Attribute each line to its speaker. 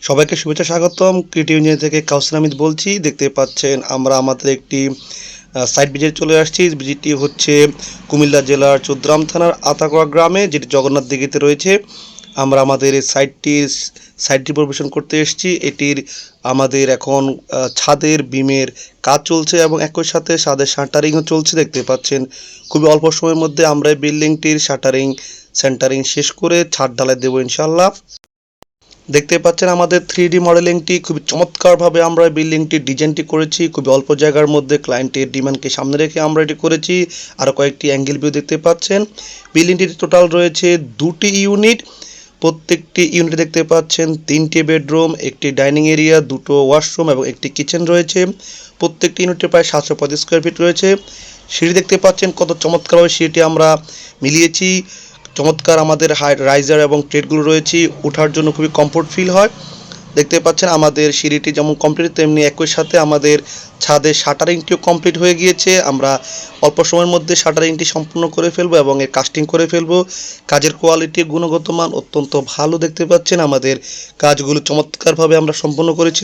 Speaker 1: সবাইকে শুভেচ্ছা স্বাগতম। ক্রিয়েটিভ ইঞ্জিনিয়ার থেকে কাউসার আহমেদ বলছি। দেখতে পাচ্ছেন আমরা আমাদের একটি সাইট ভিজিট চলে আসছি। ভিজিটটি হচ্ছে কুমিল্লা জেলার চৌদ্রাম থানার আতাকোয়া গ্রামে, যেটি জগন্নাথ দিঘিতে রয়েছে। আমরা আমাদের এই সাইটটি পরিবেশন করতে এসেছি। এটির আমাদের এখন ছাদের বিমের কাজ চলছে এবং একই সাথে ছাদের শাটারিংও চলছে। দেখতে পাচ্ছেন খুবই অল্প সময়ের মধ্যে আমরা এই বিল্ডিংটির সেন্টারিং শেষ করে ছাদ ঢালাই দেবো ইনশাল্লাহ। দেখতে পাচ্ছেন আমাদের 3D মডেলিংটি খুবই চমৎকারভাবে আমরা বিল্ডিংটির ডিজাইনটি করেছি। খুবই অল্প জায়গার মধ্যে ক্লায়েন্টের ডিমান্ডকে সামনে রেখে আমরা এটি করেছি। আরও কয়েকটি অ্যাঙ্গেল ভিউ দেখতে পাচ্ছেন। বিল্ডিংটির টোটাল রয়েছে 2টি ইউনিট। প্রত্যেকটি ইউনিটে দেখতে পাচ্ছেন 3টি বেডরুম, একটি ডাইনিং এরিয়া, 2টো ওয়াশরুম এবং একটি কিচেন রয়েছে। প্রত্যেকটি ইউনিটে প্রায় 735 স্কোয়ার ফিট রয়েছে। সিঁড়ি দেখতে পাচ্ছেন কত চমৎকারভাবে সিঁড়িটি আমরা মিলিয়েছি। চমৎকার আমাদের রাইজার এবং ট্রেডগুলো রয়েছে, ওঠার জন্য খুবই কমফোর্ট ফিল হয়। দেখতে পাচ্ছেন আমাদের সিঁড়িটি যেমন কমপ্লিট, তেমনি একই সাথে আমাদের ছাদের শাটারিংটিও কমপ্লিট হয়ে গিয়েছে। আমরা অল্প সময়ের মধ্যে শাটারিংটি সম্পূর্ণ করে ফেলবো এবং এর কাস্টিং করে ফেলবো। কাজের কোয়ালিটি, গুণগত মান অত্যন্ত ভালো। দেখতে পাচ্ছেন আমাদের কাজগুলো চমৎকারভাবে আমরা সম্পূর্ণ করেছি।